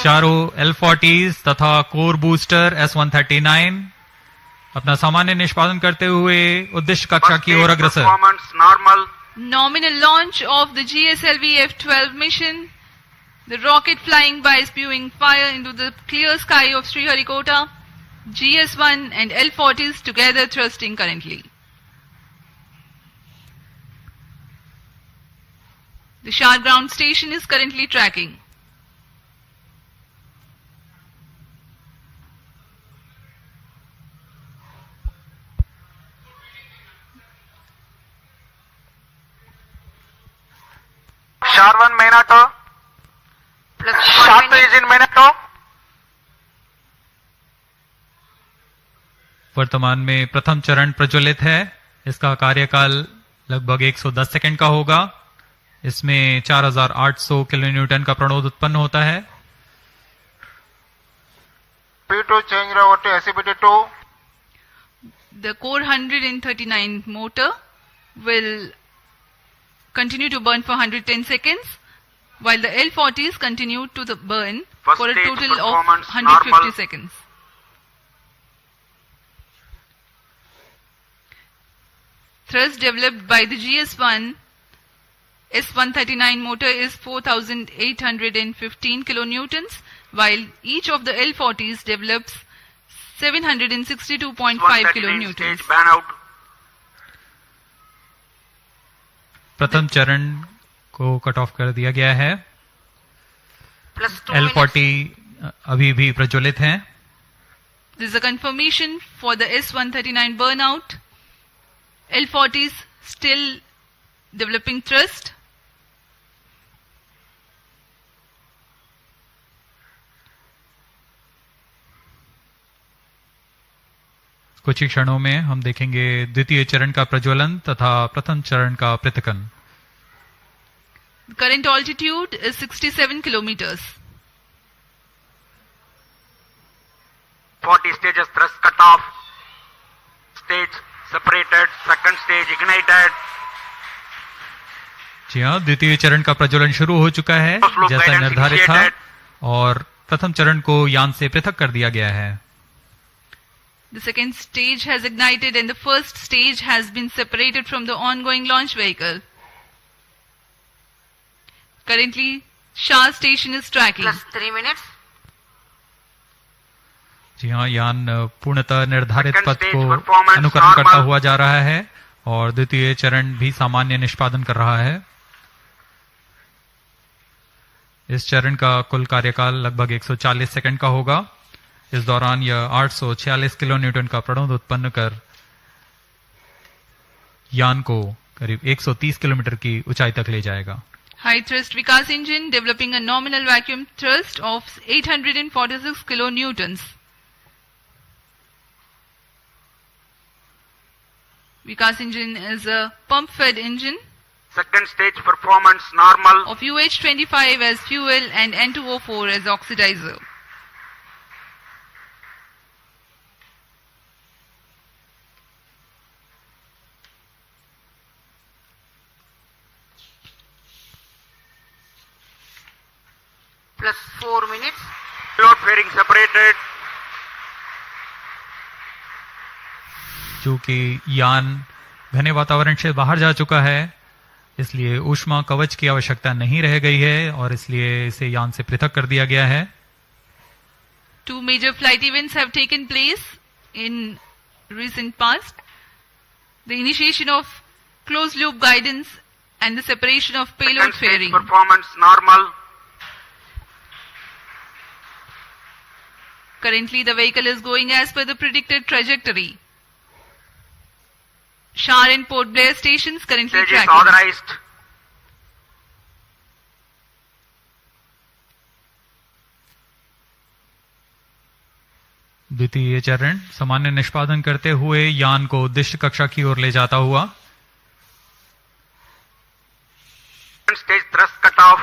चारों L40s तथा core booster S139 अपना सामान्य निष्पादन करते हुए उद्देश्य कक्षा की ओर अग्रसर। Nominal launch of the GSLV-F12 mission. The rocket flying by spewing fire into the clear sky of Sriharikota. GS1 and L40s together thrusting currently. The Shah ground station is currently tracking. Shah 1 main auto. Shah 2 is in main auto. वर्तमान में प्रथम चरण प्रज्वलित है। इसका कार्यकाल लगभग 110 second का होगा। इसमें 4800 किलोन्यूटन का प्रणोद उत्पन्न होता है। P2 change over to SCBT2. The core 139 motor will continue to burn for 110 seconds, while the L40s continue to burn for a total of 150 seconds. Thrust developed by the GS1 S139 motor is 4815 kilonewtons, while each of the L40s develops 762.5 kilonewtons. प्रथम चरण को cut off कर दिया गया है। L40 अभी भी प्रज्वलित हैं। This is a confirmation for the S139 burnout. L40s still developing thrust. कुछ ही क्षणों में हम देखेंगे द्वितीय चरण का प्रज्वलन तथा प्रथम चरण का पृथक्कन। Current altitude is 67 kilometers. 40 stages thrust cut off. Stage separated. Second stage ignited. जी हाँ, द्वितीय चरण का प्रज्वलन शुरू हो चुका है जैसा निर्धारित था और प्रथम चरण को यान से पृथक कर दिया गया है। The second stage has ignited and the first stage has been separated from the ongoing launch vehicle. Currently, Shah station is tracking. Plus 3 minutes. जी हाँ, यान पूर्णतः निर्धारित पथ को अनुकरण करता हुआ जा रहा है और द्वितीय चरण भी सामान्य निष्पादन कर रहा है। इस चरण का कुल कार्यकाल लगभग 140 सेकंड का होगा। इस दौरान यह 846 किलोन्यूटन का प्रणोद उत्पन्न कर यान को करीब 130 किलोमीटर की ऊंचाई तक ले जाएगा। High thrust Vikas engine developing a nominal vacuum thrust of 846 kilonewtons. Vikas engine is a pump-fed engine. Second stage performance normal. Of UH25 as fuel and N2O4 as oxidizer. Plus 4 minutes. Load fairing separated. चूंकि यान घने वातावरण से बाहर जा चुका है इसलिए ऊष्मा कवच की आवश्यकता नहीं रह गई है और इसलिए इसे यान से पृथक कर दिया गया है। Two major flight events have taken place in recent past. The initiation of closed loop guidance and the separation of payload fairing. Performance normal. Currently the vehicle is going as per the predicted trajectory. Shah and Port Blair stations currently Stage tracking. is authorized. द्वितीय चरण सामान्य निष्पादन करते हुए यान को उद्देश्य कक्षा की ओर ले जाता हुआ। Second stage thrust cut off.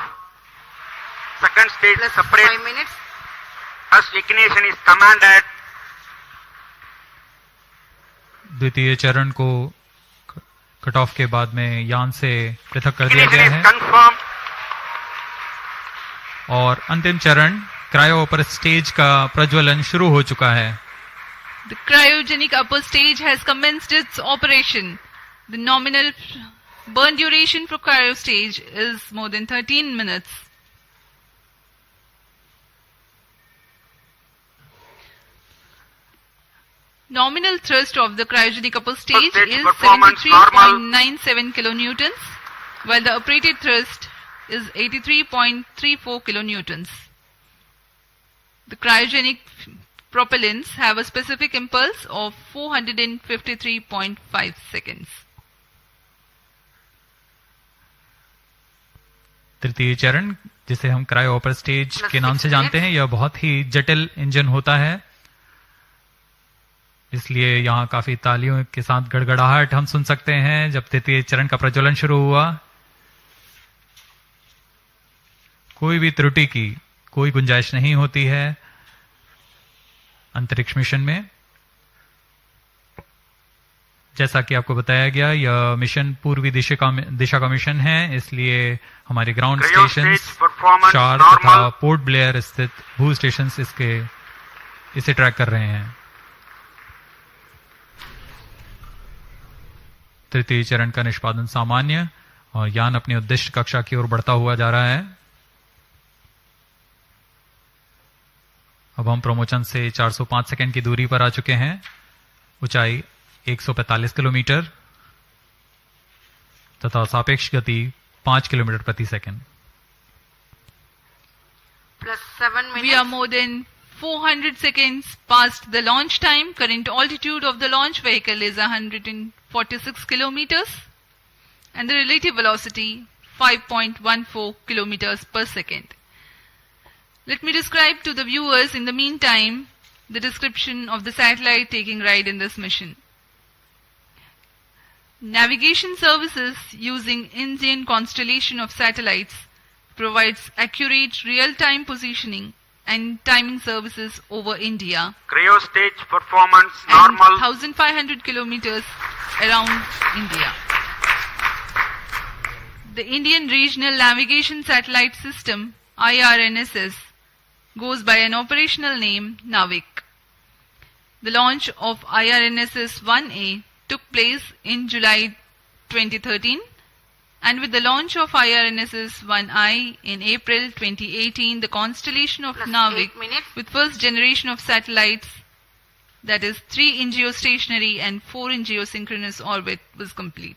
Second stage separate. 5 minutes. First ignition is commanded. द्वितीय चरण को कट ऑफ के बाद में यान से पृथक कर दिया गया है और अंतिम चरण क्रायो अपर स्टेज का प्रज्वलन शुरू हो चुका है. The cryogenic upper stage has commenced its operation. The nominal burn duration for cryo stage is more than 13 minutes. Nominal thrust of the cryogenic upper stage is 73.97 kilonewtons, while the operated thrust is 83.34 kilonewtons. The cryogenic propellants have a specific impulse of 453.5 seconds. तृतीय चरण, जिसे हम cryo upper stage के नाम से जानते हैं, यह बहुत ही जटिल इंजन होता है, इसलिए यहाँ काफी तालियों के साथ गड़गड़ाहट हम सुन सकते हैं जब तृतीय चरण का प्रज्वलन शुरू हुआ. कोई भी त्रुटि की कोई गुंजाइश नहीं होती है अंतरिक्ष मिशन में. जैसा कि आपको बताया गया, यह मिशन पूर्वी दिशा का मिशन है, इसलिए हमारे ग्राउंड स्टेशन शार तथा पोर्ट ब्लेयर स्थित भू स्टेशन इसे ट्रैक कर रहे हैं. तृतीय चरण का निष्पादन सामान्य और यान अपनी उद्दिष्ट कक्षा की ओर बढ़ता हुआ जा रहा है. अब हम प्रमोचन से 405 सेकंड की दूरी पर आ चुके हैं. ऊंचाई 145 किलोमीटर तथा सापेक्ष गति 5 किलोमीटर प्रति second. We are more than 400 seconds past the launch time. Current altitude of the launch vehicle is 146 kilometers and the relative velocity 5.14 kilometers per second. Let me describe to the viewers in the meantime the description of the satellite taking ride in this mission. Navigation services using Indian constellation of satellites provides accurate real-time positioning and timing services over India. Cryo stage performance and normal. 1,500 kilometers around India. The Indian Regional Navigation Satellite System, IRNSS, goes by an operational name Navik. The launch of IRNSS-1A took place in July 2013, and with the launch of IRNSS-1I in April 2018, the constellation of Navik with first generation of satellites, that is 3 in geostationary and 4 in geosynchronous orbit, was complete.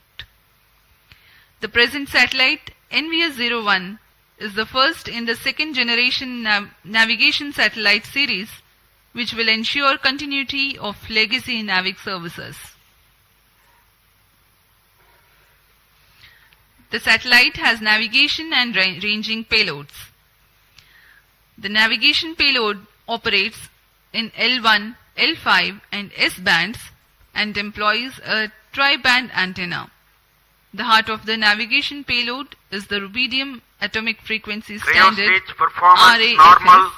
The present satellite, NVS-01, is the first in the second generation navigation satellite series, which will ensure continuity of legacy Navik services. The satellite has navigation and ranging payloads. The navigation payload operates in L1, L5 and S bands and employs a tri-band antenna. The heart of the navigation payload is the rubidium atomic frequency standard RAFS,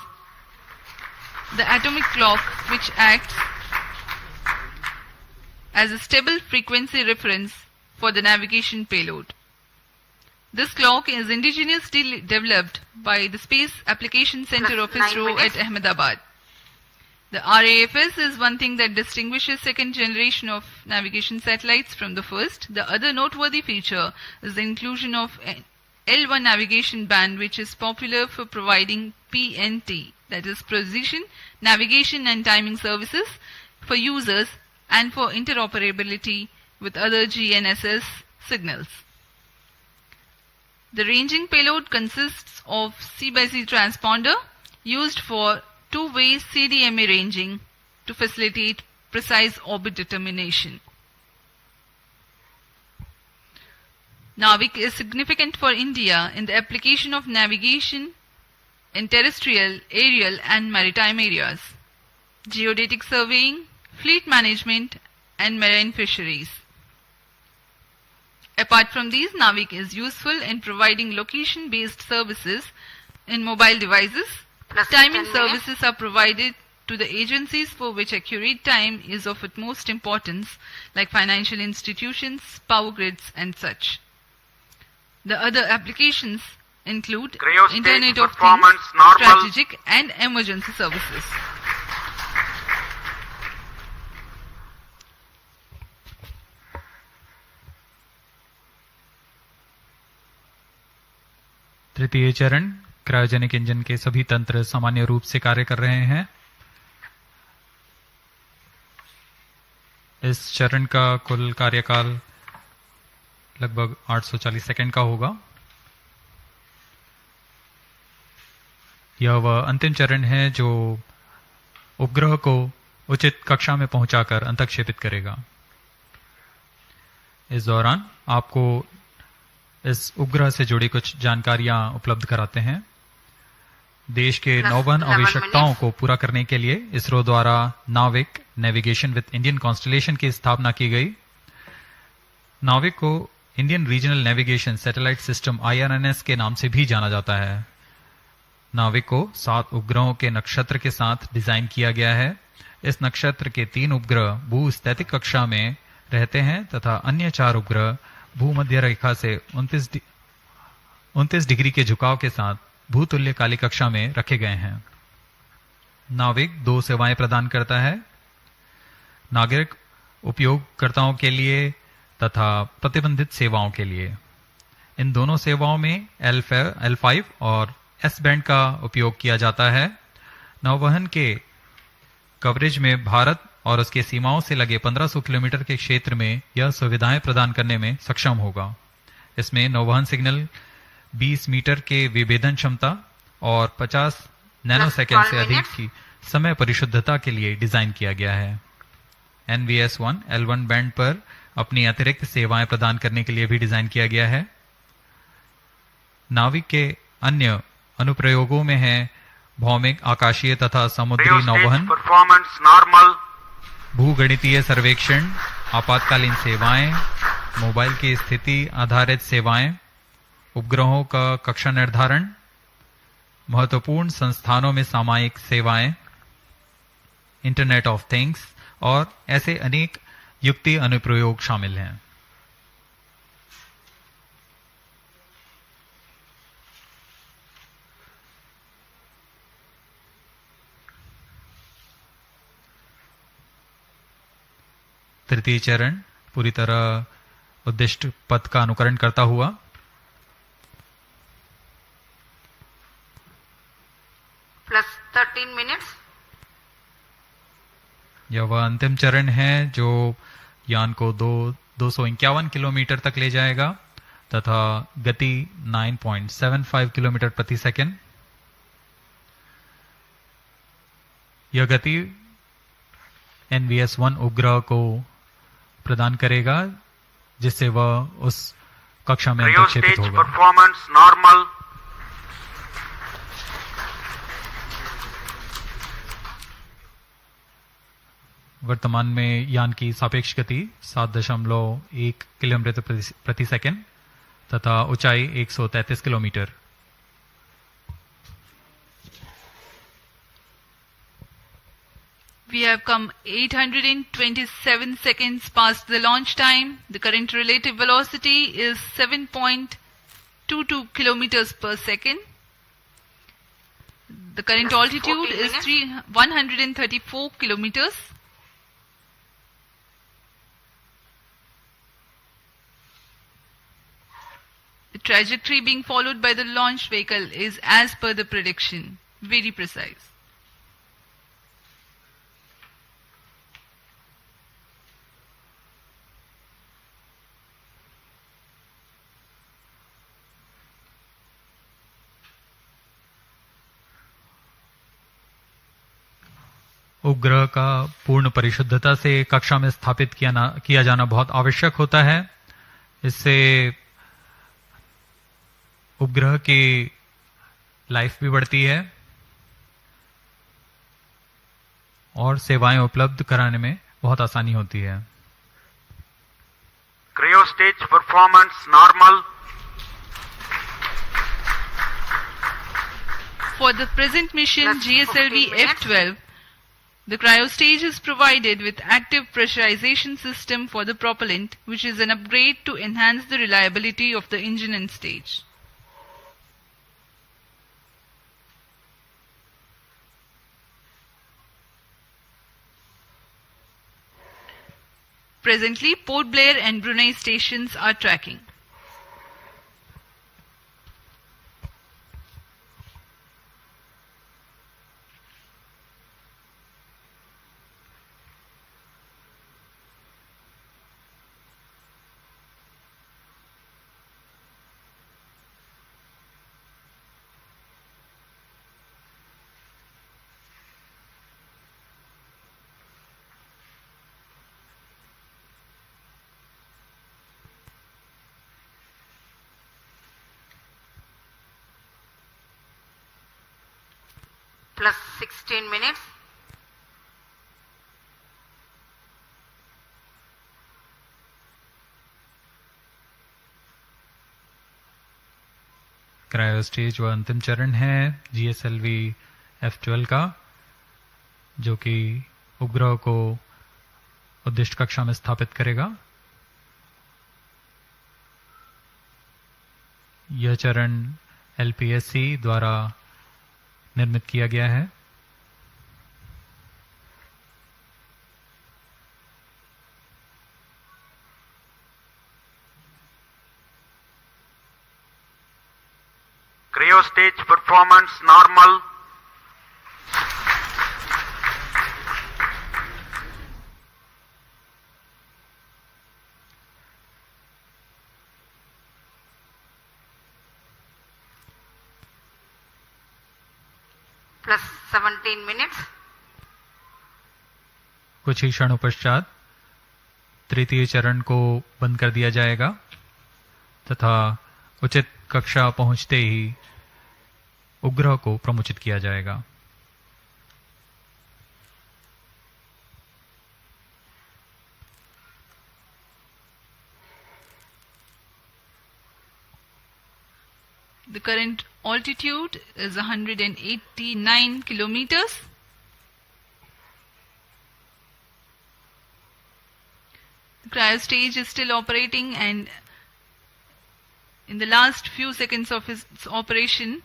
the atomic clock which acts as a stable frequency reference for the navigation payload. This clock is indigenously developed by the Space Application Center of ISRO at Ahmedabad. The RAFS is one thing that distinguishes second generation of navigation satellites from the first. The other noteworthy feature is the inclusion of an L1 navigation band, which is popular for providing PNT, that is precision, navigation and timing services for users and for interoperability with other GNSS signals. The ranging payload consists of C/C transponder used for two-way CDMA ranging to facilitate precise orbit determination. Navik is significant for India in the application of navigation in terrestrial, aerial and maritime areas, geodetic surveying, fleet management and marine fisheries. Apart from these, Navik is useful in providing location-based services in mobile devices. Timing services are provided to the agencies for which accurate time is of utmost importance, like financial institutions, power grids and such. The other applications include Cryo stage Internet of performance Things, normal. strategic and emergency services. तृतीय चरण, cryogenic engine के सभी तंत्र सामान्य रूप से कार्य कर रहे हैं। इस चरण का कुल कार्यकाल लगभग 840 सेकंड का होगा। यह वह अंतिम चरण है जो उपग्रह को उचित कक्षा में पहुंचाकर अंतःक्षेपित करेगा। इस दौरान आपको इस उपग्रह से जुड़ी कुछ जानकारियां उपलब्ध कराते हैं। देश के नौवहन आवश्यकताओं को पूरा करने के लिए इसरो द्वारा नाविक नेविगेशन विद इंडियन कॉन्स्टलेशन की स्थापना की गई। नाविक को Indian regional navigation satellite system IRNS के नाम से भी जाना जाता है। नाविक को 7 उपग्रहों के नक्षत्र के साथ डिजाइन किया गया है। इस नक्षत्र के 3 उपग्रह भूस्थैतिक कक्षा में रहते हैं तथा अन्य 4 उपग्रह भूमध्य रेखा से 29 डिग्री के झुकाव के साथ भूतुल्य काली कक्षा में रखे गए हैं। नाविक 2 सेवाएं प्रदान करता है, नागरिक उपयोगकर्ताओं के लिए तथा प्रतिबंधित सेवाओं के लिए। इन दोनों सेवाओं में L5 और S बैंड का उपयोग किया जाता है। नौवहन के कवरेज में भारत और उसके सीमाओं से लगे 1500 किलोमीटर के क्षेत्र में यह सुविधाएं प्रदान करने में सक्षम होगा। इसमें नौवहन सिग्नल 20 मीटर के विभेदन क्षमता और 50 नैनोसेकंड से अधिक की समय परिशुद्धता के लिए डिजाइन किया गया है। NVS 1 L1 बैंड पर अपनी अतिरिक्त सेवाएं प्रदान करने के लिए भी डिजाइन किया गया है। नाविक के अन्य अनुप्रयोगों में है भौमिक, आकाशीय तथा समुद्री नौवहन, भूगणितीय सर्वेक्षण, आपातकालीन सेवाएं, मोबाइल की स्थिति आधारित सेवाएं, उपग्रहों का कक्षा निर्धारण, महत्वपूर्ण संस्थानों में सामयिक सेवाएं, इंटरनेट ऑफ थिंग्स और ऐसे अनेक युक्ति अनुप्रयोग शामिल हैं। तृतीय चरण पूरी तरह उद्दिष्ट पथ का अनुकरण करता हुआ +13 मिनट्स। यह वह अंतिम चरण है जो यान को 251 किलोमीटर तक ले जाएगा तथा गति 9.75 किलोमीटर प्रति सेकंड। यह गति NVS 1 उपग्रह को प्रदान करेगा जिससे वह उस कक्षा में अंतःक्षेपित होगा। Performance normal. वर्तमान में यान की सापेक्ष गति 7.1 किलोमीटर प्रति सेकंड तथा ऊंचाई 133 kilometre. We have come 827 seconds past the launch time. The current relative velocity is 7.22 kilometers per second. The current altitude is 134 kilometers. The trajectory being followed by the launch vehicle is as per the prediction, very precise. उपग्रह का पूर्ण परिशुद्धता से कक्षा में स्थापित किया जाना बहुत आवश्यक होता है। इससे उपग्रह की लाइफ भी बढ़ती है और सेवाएं उपलब्ध कराने में बहुत आसानी होती है। Cryo stage performance normal. For the present mission GSLV-F12, the cryo stage is provided with active pressurization system for the propellant, which is an upgrade to enhance the reliability of the engine and stage. Presently, Port Blair and Brunei stations are tracking. Plus 16 minutes. Cryo stage व अंतिम चरण है GSLV-F12 का, जो कि उपग्रह को उद्दिष्ट कक्षा में स्थापित करेगा। यह चरण LPSC द्वारा निर्मित किया गया है। Cryo stage performance normal. Plus 17 minutes. कुछ ही क्षणों पश्चात तृतीय चरण को बंद कर दिया जाएगा तथा उचित कक्षा पहुंचते ही उपग्रह को प्रमुचित किया जाएगा। The current altitude is 189 kilometers. The cryo stage is still operating, and in the last few seconds of its operation,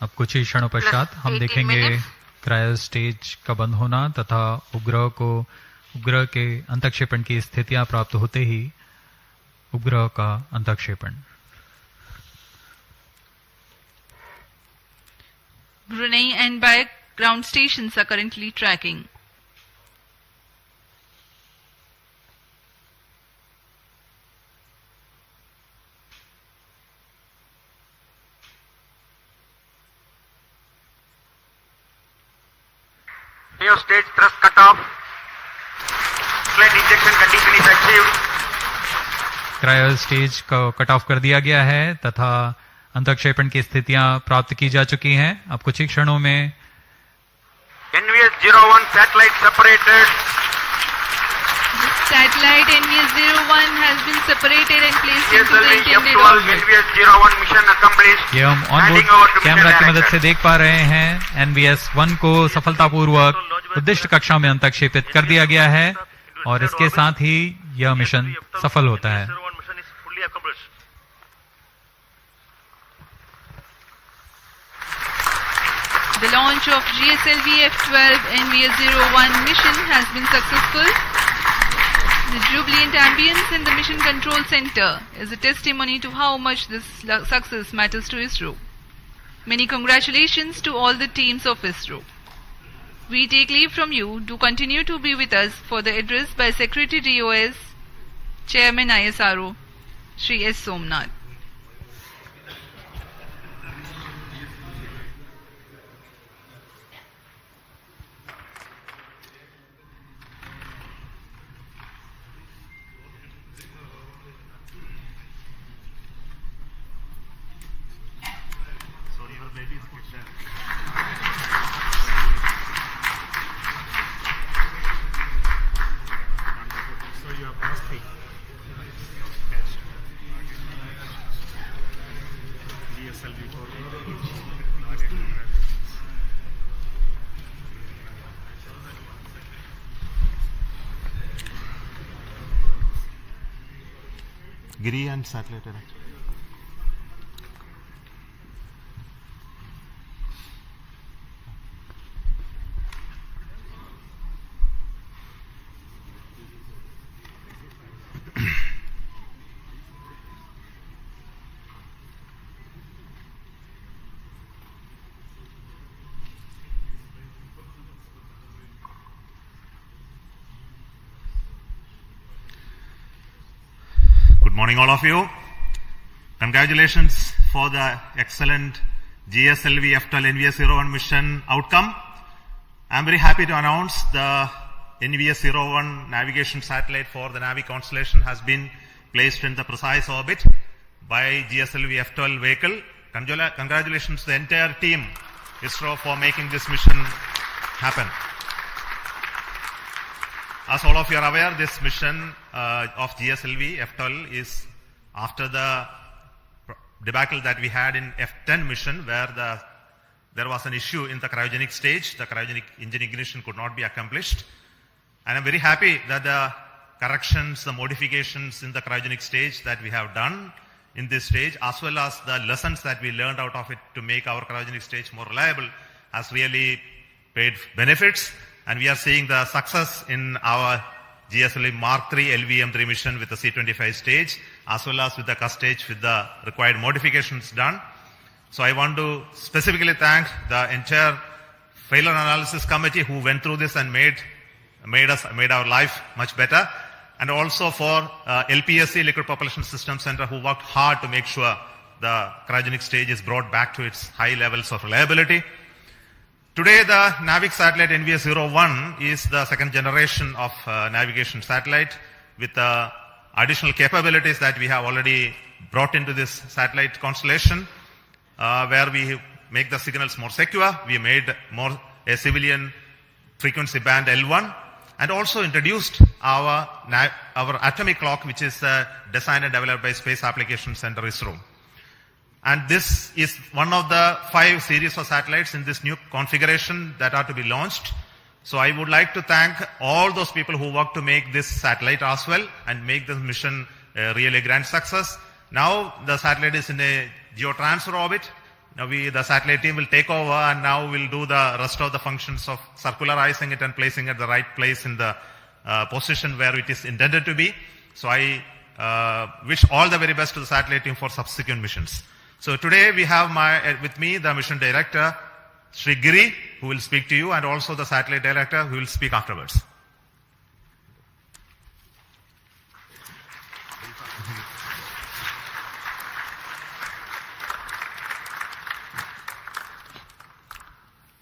अब कुछ ही क्षणों पश्चात हम देखेंगे क्रायो स्टेज का बंद होना तथा उपग्रह के अंतक्षेपण की स्थितियां प्राप्त होते ही उपग्रह का अंतक्षेपण। Brunei and Bayak ground stations are currently tracking. Cryo stage thrust cutoff. Sled injection condition is achieved. Cryo stage को कट ऑफ कर दिया गया है तथा अंतक्षेपण की स्थितियां प्राप्त की जा चुकी हैं। अब कुछ ही क्षणों में NVS 01 satellite separated. The satellite NVS 01 has been separated and placed into the intended GSLV-F12 orbit. NVS 01 mission accomplished. ये हम Handing onboard over to camera mission की मदद director. से देख पा रहे हैं। NVS 1 को सफलतापूर्वक उद्दिष्ट कक्षा में अंतक्षेपित कर दिया गया है और इसके साथ ही यह मिशन सफल होता है। The launch of GSLV-F12 NVS-01 mission has been successful. The jubilant ambience in the Mission Control Center is a testimony to how much this success matters to ISRO. Many congratulations to all the teams of ISRO. We take leave from you. Do continue to be with us for the address by Secretary DOS, Chairman ISRO, Shri S. Somnath. Giri and satellite director. Good morning, all of you. Congratulations for the excellent GSLV-F12 NVS-01 mission outcome. I'm very happy to announce the NVS-01 navigation satellite for the Navi constellation has been placed in the precise orbit by GSLV-F12 vehicle. Congratulations to the entire team, ISRO, for making this mission happen. As all of you are aware, this mission of GSLV-F12 is after the debacle that we had in F10 mission, where there was an issue in the cryogenic stage. The cryogenic engine ignition could not be accomplished. And I'm very happy that the corrections, the modifications in the cryogenic stage that we have done in this stage, as well as the lessons that we learned out of it to make our cryogenic stage more reliable, has really paid benefits. And we are seeing the success in our GSLV Mark III LVM3 mission with the C25 stage, as well as with the CUS stage with the required modifications done. So I want to specifically thank the entire failure analysis committee who went through this and made our life much better. And also for LPSC, Liquid Propulsion System Center, who worked hard to make sure the cryogenic stage is brought back to its high levels of reliability. Today, the NAVIC satellite NVS-01 is the second generation of navigation satellite with additional capabilities that we have already brought into this satellite constellation, where we make the signals more secure. We made more a civilian frequency band L1, and also introduced our atomic clock, which is designed and developed by Space Applications Center, ISRO. And this is one of the 5 series of satellites in this new configuration that are to be launched. So I would like to thank all those people who worked to make this satellite as well and make this mission a really grand success. Now the satellite is in a geotransfer orbit. Now the satellite team will take over, and now we'll do the rest of the functions of circularizing it and placing it at the right place in the position where it is intended to be. So I wish all the very best to the satellite team for subsequent missions. So today we have with me the mission director, Sri Giri, who will speak to you, and also the satellite director, who will speak afterwards.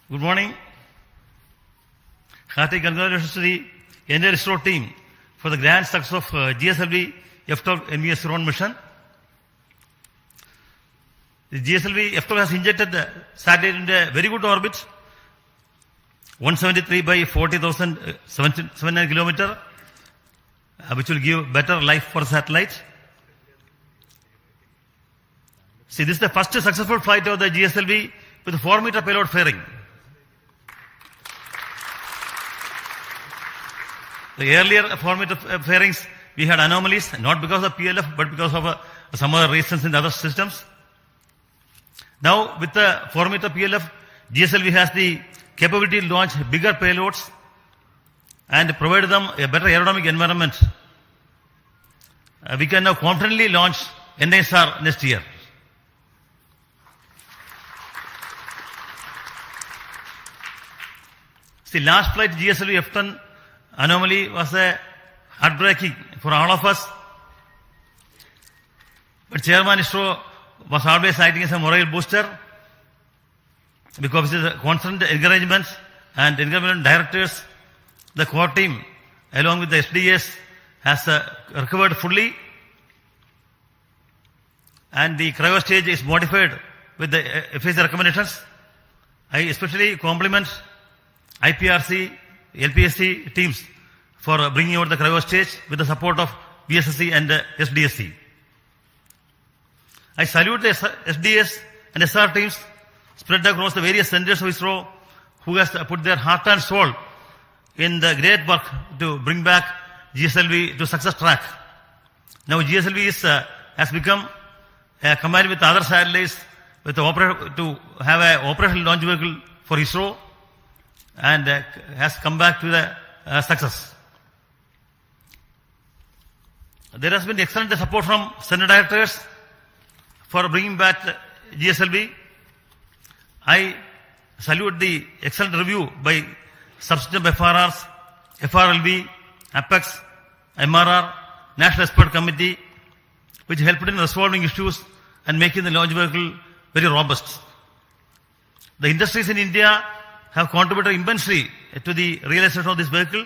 Good morning. Hearty congratulations to the entire ISRO team for the grand success of GSLV-F12 NVS-01 mission. The GSLV-F12 has injected the satellite into a very good orbit, 173 by 40,709 kilometers, which will give better life for satellite. See, this is the first successful flight of the GSLV with a 4-meter payload fairing. The earlier 4-meter fairings, we had anomalies, not because of PLF, but because of some other reasons in the other systems. Now, with the 4-meter PLF, GSLV has the capability to launch bigger payloads and provide them a better aerodynamic environment. We can now confidently launch NISR next year. See, last flight GSLV-F10 anomaly was heartbreaking for all of us. But Chairman ISRO was always acting as a moral booster, because of the constant encouragement and encouragement directors. The core team, along with the SDS, has recovered fully, and the cryo stage is modified with the FAC recommendations. I especially compliment IPRC, LPSC teams for bringing out the cryo stage with the support of VSSC and SDSC. I salute the SDS and SR teams spread across the various centers of ISRO, who has put their heart and soul in the great work to bring back GSLV to success track. Now GSLV has become combined with other satellites with to have an operational launch vehicle for ISRO, and has come back to the success. There has been excellent support from center directors for bringing back GSLV. I salute the excellent review by subsystem FRRs, FRLV, Apex, MRR, National Expert Committee, which helped in resolving issues and making the launch vehicle very robust. The industries in India have contributed immensely to the realization of this vehicle.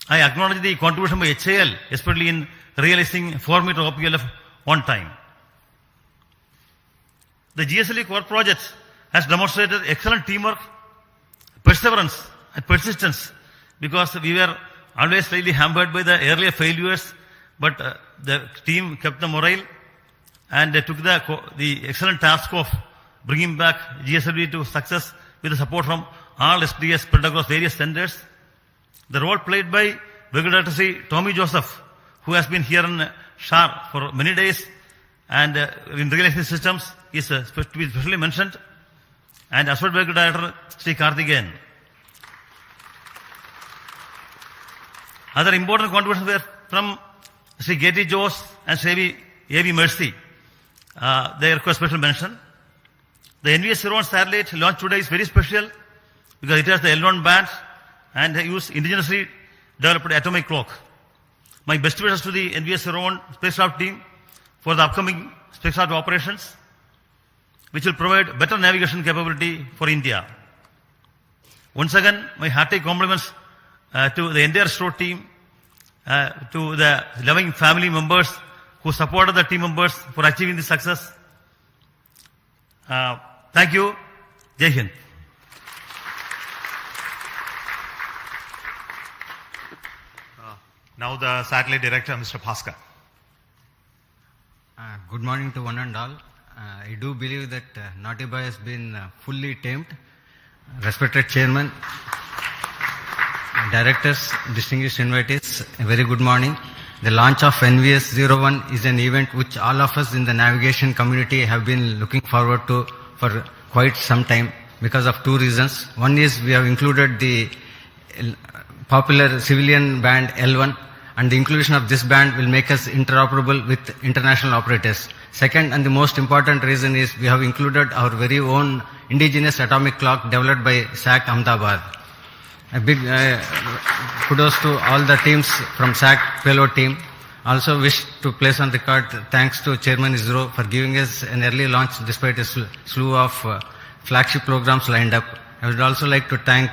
I acknowledge the contribution by HAL, especially in realizing 4-meter OPLF on time. The GSLV core project has demonstrated excellent teamwork, perseverance and persistence, because we were always slightly hampered by the earlier failures, but the team kept the morale and they took the excellent task of bringing back GSLV to success with the support from all SDS spread across various centers. The role played by Vehicle Secretary Tommy Joseph, who has been here in SHAR for many days and in realizing systems, is to be specially mentioned, and Associate Vehicle Director Sri Karthikeyan. Other important contributions were from Sri Gati Jose and Sri A.V. Mercy. They require special mention. The NVS 01 satellite launched today is very special because it has the L1 band and they use indigenously developed atomic clock. My best wishes to the NVS 01 spacecraft team for the upcoming spacecraft operations, which will provide better navigation capability for India. Once again, my hearty compliments to the entire ISRO team, to the loving family members who supported the team members for achieving this success. Thank you. Jai Hind. Now the satellite director, Mr. Bhaskar. Good morning to one and all. I do believe that Naughty Boy has been fully tamed. Respected Chairman, Directors, distinguished invitees, a very good morning. The launch of NVS 01 is an event which all of us in the navigation community have been looking forward to for quite some time because of two reasons. One is we have included the popular civilian band L1, and the inclusion of this band will make us interoperable with international operators. Second, and the most important reason is we have included our very own indigenous atomic clock developed by SAC Ahmedabad. A big kudos to all the teams from SAC payload team. Also wish to place on record thanks to Chairman ISRO for giving us an early launch despite a slew of flagship programs lined up. I would also like to thank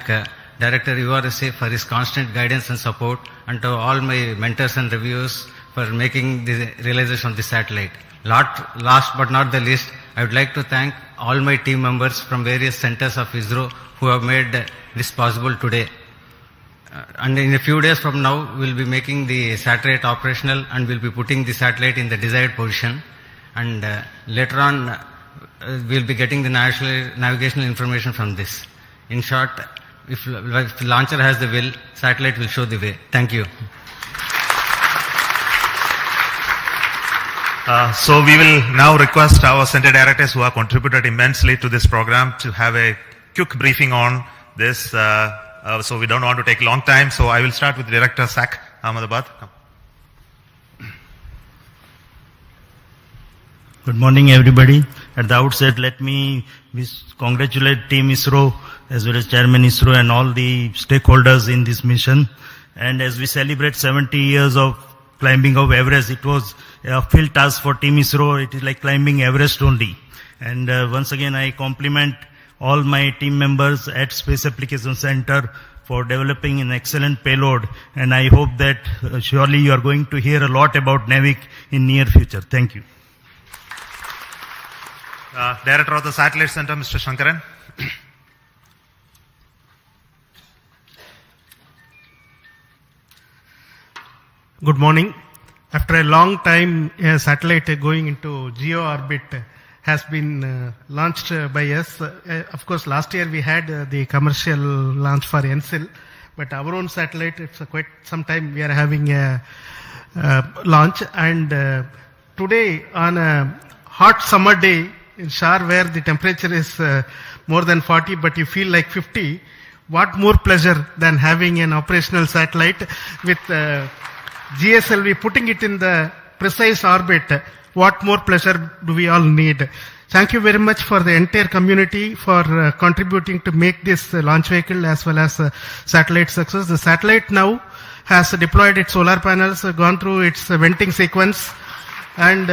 Director URSA for his constant guidance and support, and to all my mentors and reviewers for making the realization of the satellite. Last but not the least, I would like to thank all my team members from various centers of ISRO who have made this possible today. And in a few days from now, we'll be making the satellite operational and we'll be putting the satellite in the desired position. And later on, we'll be getting the navigational information from this. In short, if the launcher has the will, satellite will show the way. Thank you. So we will now request our center directors who have contributed immensely to this program to have a quick briefing on this. So we don't want to take long time. So I will start with Director SAC Ahmedabad. Good morning, everybody. At the outset, let me congratulate Team ISRO as well as Chairman ISRO and all the stakeholders in this mission. And as we celebrate 70 years of climbing of Everest, it was a field task for Team ISRO. It is like climbing Everest only. And once again, I compliment all my team members at Space Application Center for developing an excellent payload. And I hope that surely you are going to hear a lot about NAVIC in near future. Thank you. Director of the Satellite Center, Mr. Shankaran. Good morning. After a long time, a satellite going into geo orbit has been launched by us. Of course, last year we had the commercial launch for NSIL, but our own satellite, it's quite some time we are having a launch. And today, on a hot summer day in Shar, where the temperature is more than 40, but you feel like 50, what more pleasure than having an operational satellite with GSLV, putting it in the precise orbit. What more pleasure do we all need? Thank you very much for the entire community for contributing to make this launch vehicle as well as satellite success. The satellite now has deployed its solar panels, gone through its venting sequence, and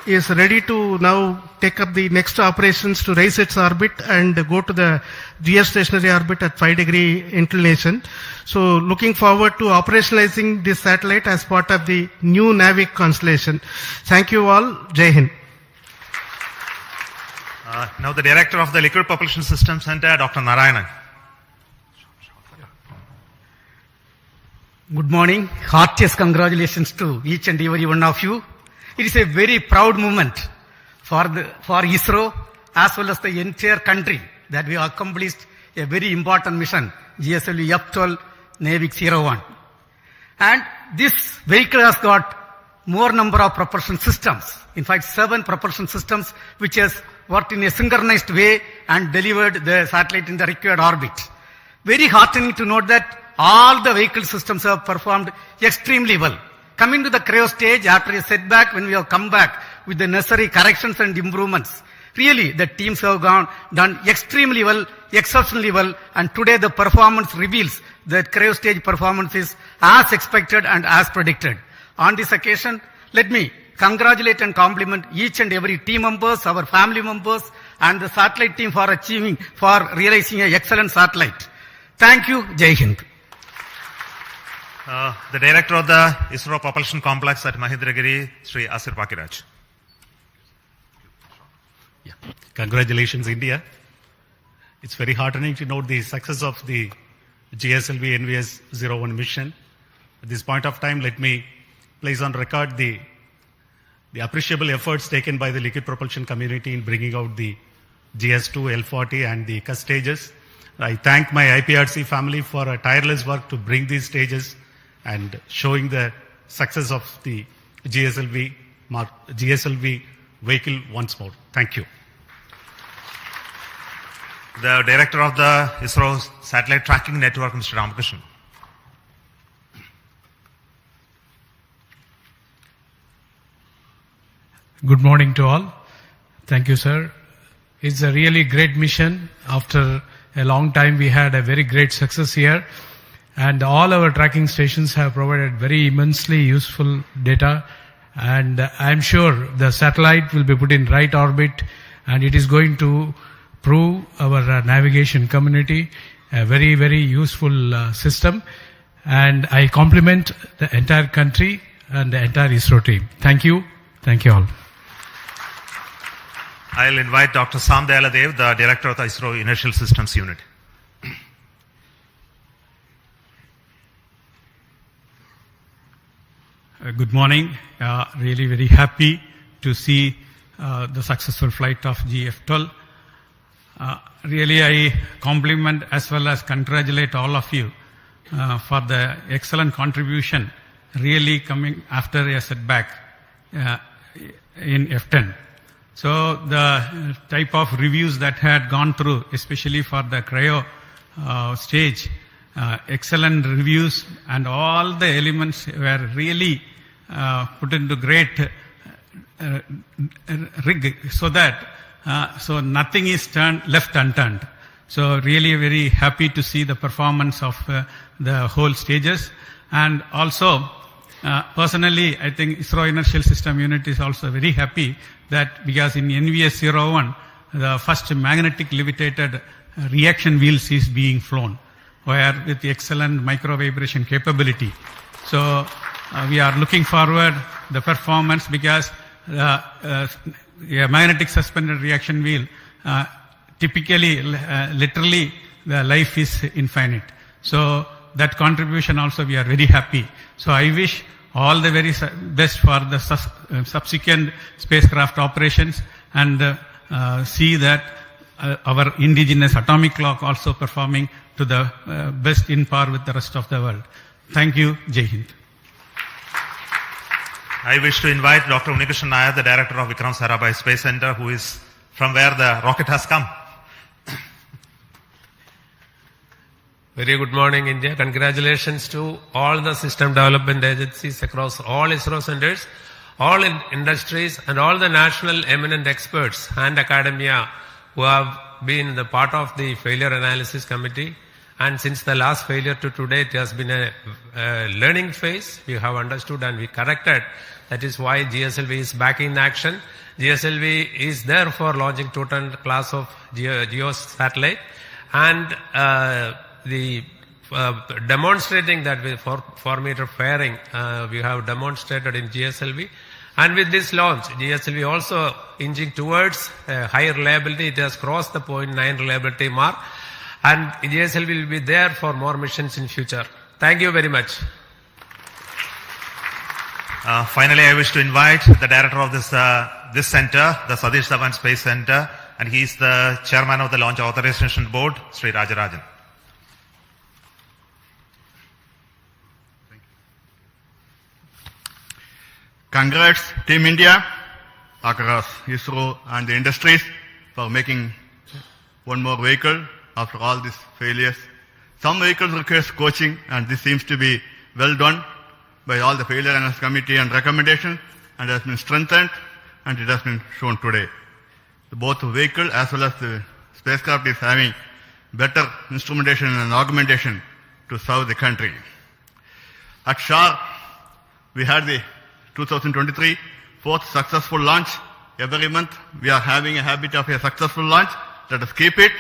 is ready to now take up the next operations to raise its orbit and go to the geostationary orbit at 5-degree inclination. So looking forward to operationalizing this satellite as part of the new NAVIC constellation. Thank you all. Jai Hind. Now the Director of the Liquid Propulsion System Center, Dr. Narayanan. Good morning. Heartiest congratulations to each and every one of you. It is a very proud moment for ISRO as well as the entire country that we have accomplished a very important mission, GSLV-F12 NAVIC 01. And this vehicle has got more number of propulsion systems. In fact, 7 propulsion systems which has worked in a synchronized way and delivered the satellite in the required orbit. Very heartening to note that all the vehicle systems have performed extremely well. Coming to the cryo stage, after a setback, when we have come back with the necessary corrections and improvements, really the teams have done extremely well, exceptionally well, and today the performance reveals that cryo stage performance is as expected and as predicted. On this occasion, let me congratulate and compliment each and every team members, our family members, and the satellite team for realizing an excellent satellite. Thank you. Jai Hind. The Director of the ISRO Propulsion Complex at Mahendragiri, Sri Asir Pakiraj. Yeah. Congratulations, India. It's very heartening to note the success of the GSLV NVS 01 mission. At this point of time, let me place on record the appreciable efforts taken by the liquid propulsion community in bringing out the GS2, L40 and the CUS stages. I thank my IPRC family for a tireless work to bring these stages and showing the success of the GSLV vehicle once more. Thank you. The Director of the ISRO Satellite Tracking Network, Mr. Ramakrishnan. Good morning to all. Thank you, sir. It's a really great mission. After a long time, we had a very great success here. And all our tracking stations have provided very immensely useful data. And I'm sure the satellite will be put in right orbit, and it is going to prove our navigation community a very, very useful system. And I compliment the entire country and the entire ISRO team. Thank you. Thank you all. I'll invite Dr. Sam Dayaladev, the Director of the ISRO Inertial Systems Unit. Good morning. Really very happy to see the successful flight of GF12. Really I compliment as well as congratulate all of you for the excellent contribution really coming after a setback in F10. So the type of reviews that had gone through, especially for the cryo stage, excellent reviews, and all the elements were really put into great rig so that so nothing is left unturned. So really very happy to see the performance of the whole stages. And also personally, I think ISRO Inertial System Unit is also very happy that because in NVS 01, the first magnetic levitated reaction wheels is being flown, where with excellent micro vibration capability. So we are looking forward the performance because a magnetic suspended reaction wheel typically, literally, the life is infinite. So that contribution also we are very happy. So I wish all the very best for the subsequent spacecraft operations, and see that our indigenous atomic clock also performing to the best in par with the rest of the world. Thank you. Jai Hind. I wish to invite Dr. Unikrishnan Nair, the director of Vikram Sarabhai Space Center, who is from where the rocket has come. Very good morning, India. Congratulations to all the system development agencies across all ISRO centers, all industries, and all the national eminent experts and academia who have been the part of the failure analysis committee. And since the last failure to today, it has been a learning phase. We have understood and we corrected. That is why GSLV is back in action. GSLV is there for launching total class of GEO satellite. And demonstrating that with 4-meter fairing, we have demonstrated in GSLV. And with this launch, GSLV also inching towards higher reliability. It has crossed the 0.9 reliability mark. And GSLV will be there for more missions in future. Thank you very much. Finally, I wish to invite the director of this center, the Satish Dhawan Space Center, and he is the chairman of the Launch Authorization Board, Sri Rajarajan. Congrats, Team India, across ISRO and the industries for making one more vehicle after all these failures. Some vehicles require coaching, and this seems to be well done by all the failure analysis committee and recommendations, and has been strengthened, and it has been shown today. Both the vehicle as well as the spacecraft is having better instrumentation and augmentation to serve the country. At SHAR, we had the 2023 fourth successful launch. Every month we are having a habit of a successful launch. Let us keep it.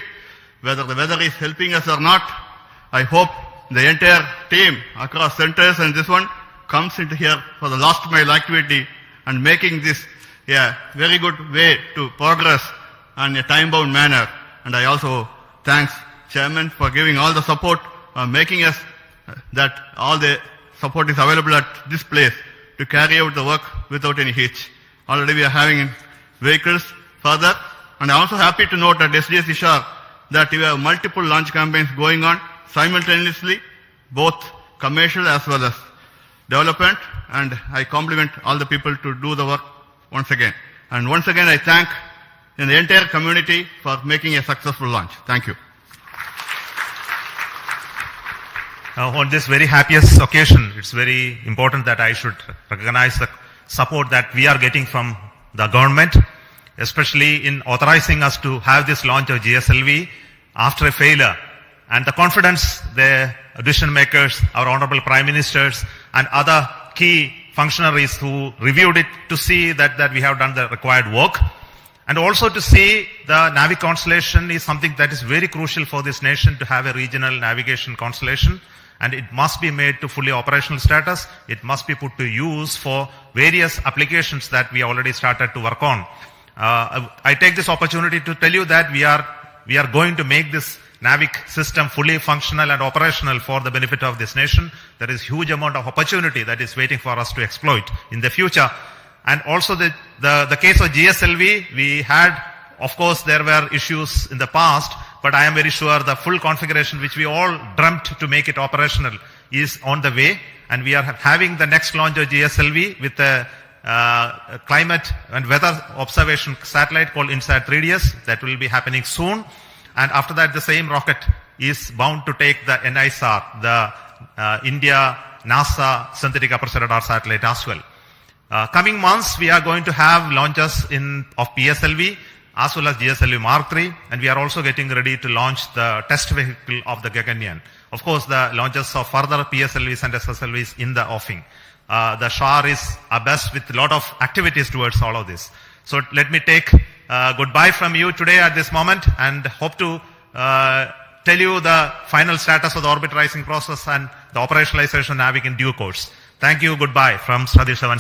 Whether the weather is helping us or not, I hope the entire team across centers and this one comes into here for the last mile activity and making this a very good way to progress in a time-bound manner. And I also thanks Chairman for giving all the support, making us that all the support is available at this place to carry out the work without any hitch. Already we are having vehicles further, and I'm also happy to note at SDS ISHAR that we have multiple launch campaigns going on simultaneously, both commercial as well as development, and I compliment all the people to do the work once again. And once again I thank the entire community for making a successful launch. Thank you. On this very happiest occasion, it's very important that I should recognize the support that we are getting from the government, especially in authorizing us to have this launch of GSLV after a failure. And the confidence the decision makers, our honorable prime ministers, and other key functionaries who reviewed it to see that we have done the required work. And also to see the Navi constellation is something that is very crucial for this nation to have a regional navigation constellation. And it must be made to fully operational status. It must be put to use for various applications that we already started to work on. I take this opportunity to tell you that we are going to make this NAVIC system fully functional and operational for the benefit of this nation. There is huge amount of opportunity that is waiting for us to exploit in the future. And also the case of GSLV, we had, of course, there were issues in the past, but I am very sure the full configuration which we all dreamt to make it operational is on the way. And we are having the next launch of GSLV with a climate and weather observation satellite called INSAT 3DS that will be happening soon. And after that, the same rocket is bound to take the NISR, the India NASA synthetic aperture radar satellite as well. Coming months, we are going to have launches of PSLV as well as GSLV Mark III, and we are also getting ready to launch the test vehicle of the Gaganyaan. Of course, the launches of further PSLVs and SSLVs in the offing. The SHAR is abreast with a lot of activities towards all of this. So let me take goodbye from you today at this moment and hope to tell you the final status of the orbit rising process and the operationalization of NAVIC in due course. Thank you. Goodbye from Satish Dhawan.